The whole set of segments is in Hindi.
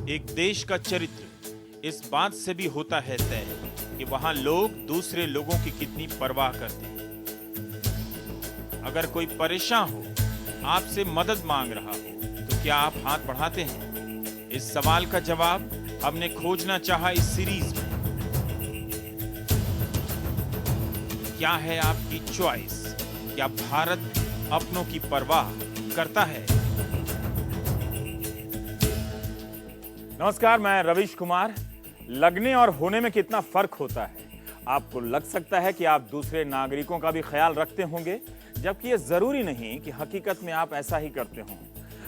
एक देश का चरित्र इस बात से भी होता है तय कि वहां लोग दूसरे लोगों की कितनी परवाह करते हैं। अगर कोई परेशान हो, आपसे मदद मांग रहा हो, तो क्या आप हाथ बढ़ाते हैं? इस सवाल का जवाब हमने खोजना चाहा इस सीरीज में। क्या है आपकी चॉइस? क्या भारत अपनों की परवाह करता है? नमस्कार, मैं रवीश कुमार। लगने और होने में कितना फर्क होता है। आपको लग सकता है कि आप दूसरे नागरिकों का भी ख्याल रखते होंगे, जबकि ये जरूरी नहीं कि हकीकत में आप ऐसा ही करते हों।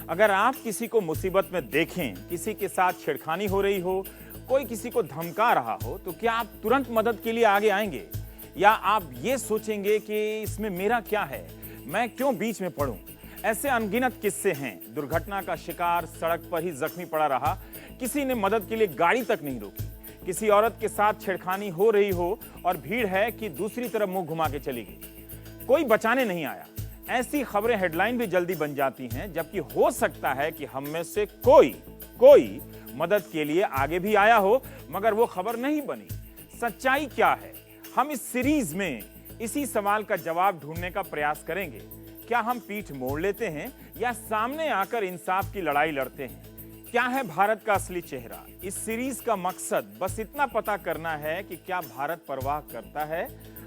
अगर आप किसी को मुसीबत में देखें, किसी के साथ छेड़खानी हो रही हो, कोई किसी को धमका रहा हो, तो क्या आप तुरंत मदद के लिए आगे आएंगे, या आप ये सोचेंगे कि इसमें मेरा क्या है, मैं क्यों बीच में पड़ूं? ऐसे अनगिनत किस्से हैं। दुर्घटना का शिकार सड़क पर ही जख्मी पड़ा रहा, किसी ने मदद के लिए गाड़ी तक नहीं रोकी। किसी औरत के साथ छेड़खानी हो रही हो और भीड़ है कि दूसरी तरफ मुंह घुमा के चली गई, कोई बचाने नहीं आया। ऐसी खबरें हेडलाइन भी जल्दी बन जाती हैं, जबकि हो सकता है कि हम में से कोई मदद के लिए आगे भी आया हो, मगर वो खबर नहीं बनी। सच्चाई क्या है? हम इस सीरीज में इसी सवाल का जवाब ढूंढने का प्रयास करेंगे। क्या हम पीठ मोड़ लेते हैं या सामने आकर इंसाफ की लड़ाई लड़ते हैं? क्या है भारत का असली चेहरा? इस सीरीज का मकसद बस इतना पता करना है कि क्या भारत परवाह करता है?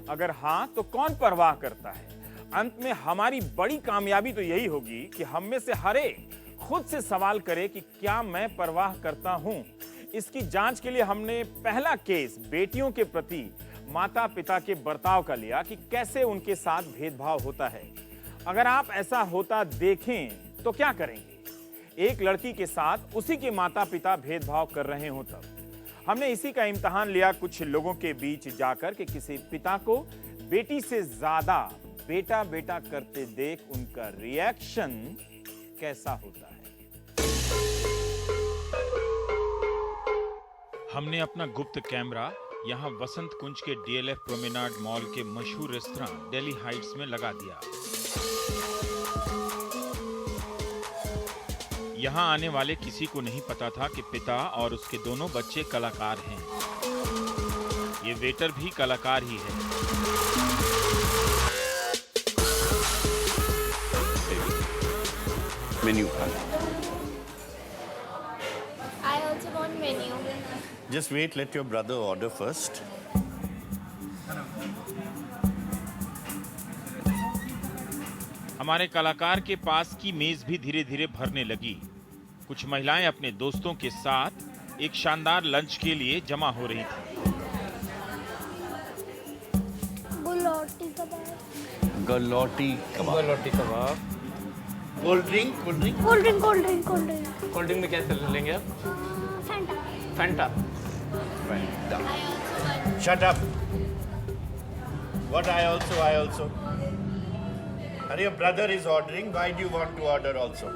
अगर हां, तो कौन परवाह करता है? अंत में हमारी बड़ी कामयाबी तो यही होगी कि हम में से हर एक खुद से सवाल करे कि क्या मैं परवाह करता हूं। इसकी जांच के लिए हमने पहला केस बेटियों के प्रति माता पिता के बर्ताव का लिया कि कैसे उनके साथ भेदभाव होता है। अगर आप ऐसा होता देखें तो क्या करेंगे? एक लड़की के साथ उसी के माता पिता भेदभाव कर रहे हो तब। हमने इसी का इम्तिहान लिया कुछ लोगों के बीच जाकर कि किसी पिता को बेटी से ज्यादा बेटा बेटा करते देख उनका रिएक्शन कैसा होता है। हमने अपना गुप्त कैमरा यहां वसंत कुंज के डीएलएफ प्रोमेनाड मॉल के मशहूर रेस्तरां दिल्ली हाइट्स में लगा दिया। यहाँ आने वाले किसी को नहीं पता था कि पिता और उसके दोनों बच्चे कलाकार हैं। ये वेटर भी कलाकार ही है। Menu. I also want menu. Just wait, let your brother order first. हमारे कलाकार के पास की मेज भी धीरे धीरे भरने लगी। कुछ महिलाएं अपने दोस्तों के साथ एक शानदार लंच के लिए जमा हो रही थी। गुलाटी कबाब। Galotti kebab. गलोटी कबाब। Cold drink, cold drink. Cold drink cold drink cold drink. Cold drink में क्या चल लेंगे आप? Fanta. Fanta. Fanta. Shut up. What I also. And your brother is ordering. Why do you want to order also?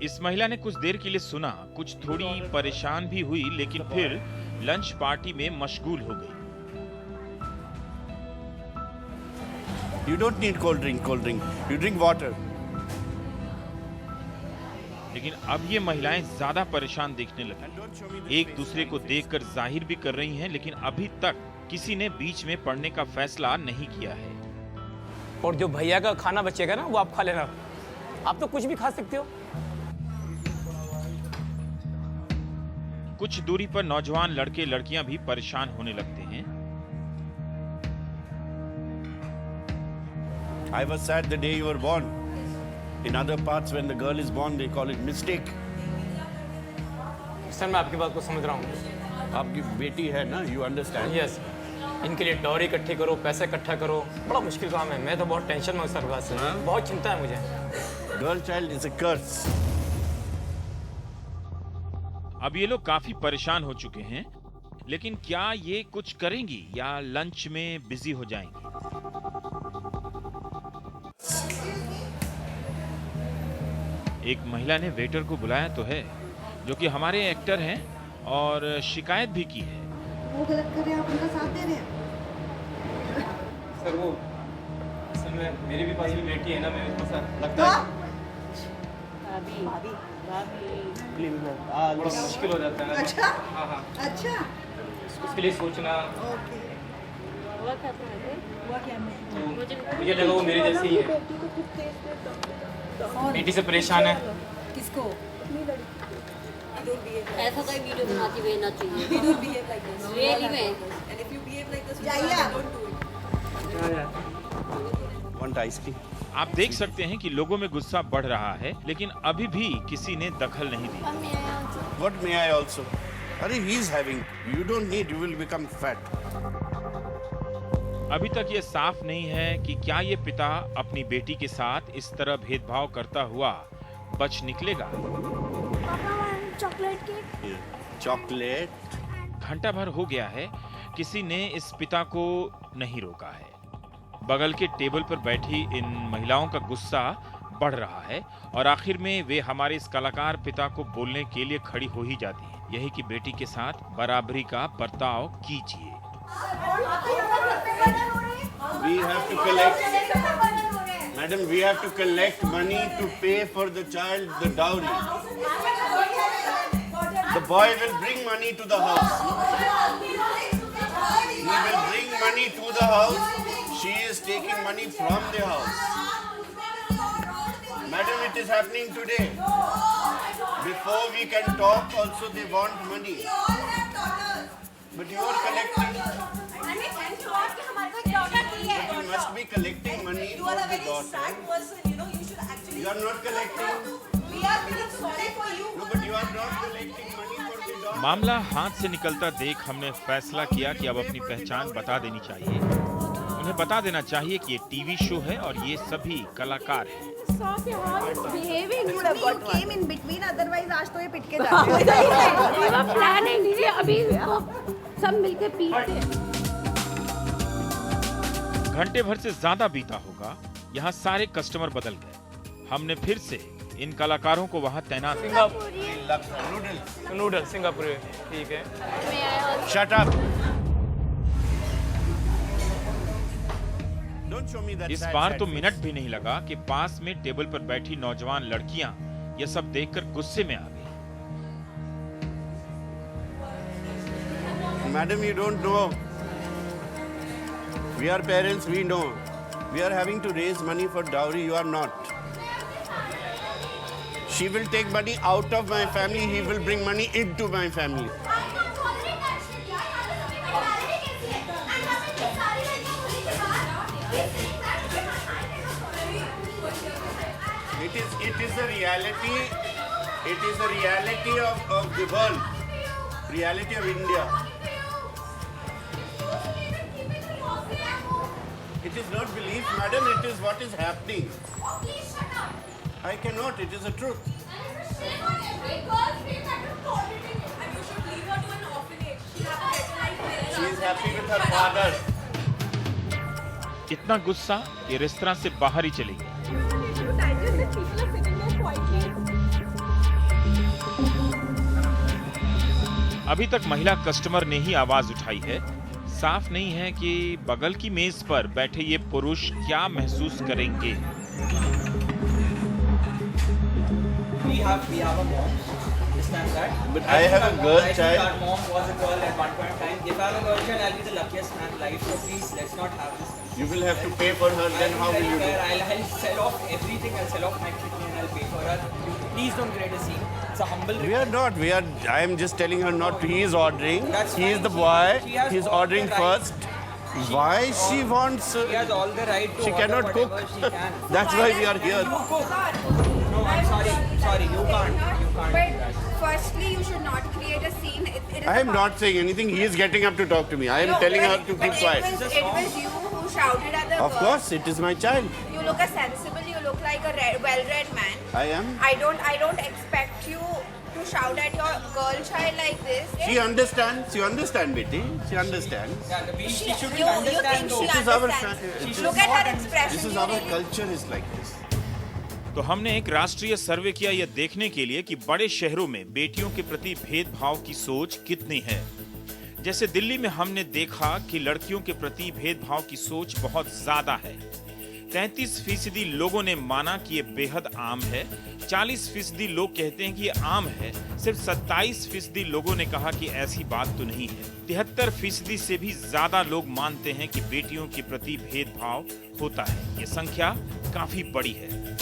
इस महिला ने कुछ देर के लिए सुना, कुछ थोड़ी परेशान भी हुई, लेकिन फिर लंच पार्टी में मशगूल हो गई। You don't need cold drink. You drink water. लेकिन अब ये महिलाएं ज्यादा परेशान दिखने लगी। एक दूसरे को देखकर जाहिर भी कर रही हैं, लेकिन अभी तक किसी ने बीच में पड़ने का फैसला नहीं किया है। और जो भैया का खाना बचेगा ना, वो आप खा लेना। आप तो कुछ भी खा सकते हो। कुछ दूरी पर नौजवान लड़के लड़कियां भी परेशान होने लगते हैं। I was sad the day you were born. In other parts, when the girl is born, they call it mistake. Sir, मैं आपकी बात को समझ रहा हूँ। आपकी बेटी है ना, you understand? यस, इनके लिए डॉरी इकट्ठी करो, पैसे इकट्ठा करो, बड़ा मुश्किल काम है। मैं तो बहुत टेंशन में हूँ सर, बात से बहुत चिंता है मुझे। Girl child is a curse. अब ये लोग काफी परेशान हो चुके हैं, लेकिन क्या ये कुछ करेंगी या लंच में बिजी हो जाएंगी? एक महिला ने वेटर को बुलाया तो है, जो कि हमारे एक्टर हैं, और शिकायत भी की है। वो गलत कर रहे हैं, आप उनका साथ दे रहे हैं। सर वो असल में मेरे भी पास भी बेटी है ना, मैं उसको सर लगता है भाभी बड़ा मुश्किल हो जाता है। अच्छा हाँ हाँ, अच्छा उसके लिए सोचना। ओके हुआ क्या मैं मुझे लगा वो मेरे जैसे ही है, बेटी से परेशान है। किसको ऐसा कोई वीडियो बनाती हुए ना चाहिए। We don't behave like this. Really में And if you behave like this, don't do it. Want ice cream? आप देख सकते हैं कि लोगों में गुस्सा बढ़ रहा है, लेकिन अभी भी किसी ने दखल नहीं दी। May I also? What may I also? Arey, he's having. You don't need. You will become fat. अभी तक ये साफ नहीं है कि क्या ये पिता अपनी बेटी के साथ इस तरह भेदभाव करता हुआ बच निकलेगा। Papa, one chocolate cake. Chocolate. घंटा भर हो गया है, किसी ने इस पिता को नहीं रोका है। बगल के टेबल पर बैठी इन महिलाओं का गुस्सा बढ़ रहा है और आखिर में वे हमारे इस कलाकार पिता को बोलने के लिए खड़ी हो ही जाती है, यही कि बेटी के साथ बराबरी का बर्ताव कीजिए। We have to collect. Madam, we have to collect money to pay for the child the dowry. The boy will bring money to the house. He will bring money to the house. She is taking money from the house. Madam, it is happening today. Before we can talk, also they want money. But you are collecting. But you must be collecting money You for are a the very daughter. sad person. You know, you should actually. You are not collecting. We are feeling sorry for you. No, but you are not collecting money for the daughter. मामला हाथ से निकलता देख हमने फैसला किया कि अब अपनी पहचान बता देनी चाहिए। उन्हें बता देना चाहिए कि ये टीवी शो है और ये सभी कलाकार हैं। Behaving. You came in between, otherwise आज तो ये पिट के जाते। We were planning. ये अभी वो सब मिलके पीते। घंटे भर से ज्यादा बीता होगा, यहाँ सारे कस्टमर बदल गए। हमने फिर से इन कलाकारों को वहाँ तैनात किया। Noodles. नूडल सिंगापुर, ठीक है। May I also? Shut up. Don't show me that. इस sad, बार sad तो face. मिनट भी नहीं लगा कि पास में टेबल पर बैठी नौजवान लड़कियां ये सब देखकर गुस्से में आ गई। Madam, you don't know. We are parents, we know. We are having to raise money for dowry, you are not. She will take money out of my family, he will bring money into my family. It is a reality. It is a reality of the world. Reality of India. It is not belief, madam, it is what is happening. I cannot, it is the truth. She is happy with her father. इतना गुस्सा ये रेस्तरां से बाहर ही चली गई। अभी तक महिला कस्टमर ने ही आवाज उठाई है। साफ नहीं है कि बगल की मेज पर बैठे ये पुरुष क्या महसूस करेंगे। We have a mom. Understand that? But I have a girl I think child. Our mom was a girl at one point in time. If I have a girl child, I'll be the luckiest man alive. So please, let's not have this. You will have to pay for her, then how will you do? I'll sell off everything. I'll sell off my kidney and I'll pay for her. Please don't create a scene. It's a humble We are not, I am just telling her not to, he is ordering. That's He is fine. the boy, She has he is all ordering the right. first. Why she wants, She has all the right to she order cannot cook. whatever she can. That's why we are here. You cook. No, I'm sorry. Sorry, you can't. You can't do that. Firstly, you should not create a scene. It is I am not saying anything, he is getting up to talk to me. I am telling her to keep quiet. It was you who shouted at the Of girl. course, it is my child. You look a sensible, you look like a well-read man. I am. I don't expect you to shout at your girl child like this. She understands, you understand, Betty. She understands. Yeah, she shouldn't You understand think though. she It is our understands? fa- it is Look at her expression. This is you our really- culture is like this. तो हमने एक राष्ट्रीय सर्वे किया यह देखने के लिए कि बड़े शहरों में बेटियों के प्रति भेदभाव की सोच कितनी है। जैसे दिल्ली में हमने देखा कि लड़कियों के प्रति भेदभाव की सोच बहुत ज्यादा है। 33% लोगों ने माना कि ये बेहद आम है, 40% लोग कहते हैं कि ये आम है, सिर्फ 27% लोगों ने कहा कि ऐसी बात तो नहीं है। 73% से भी ज्यादा लोग मानते हैं कि बेटियों के प्रति भेदभाव होता है। ये संख्या काफी बड़ी है।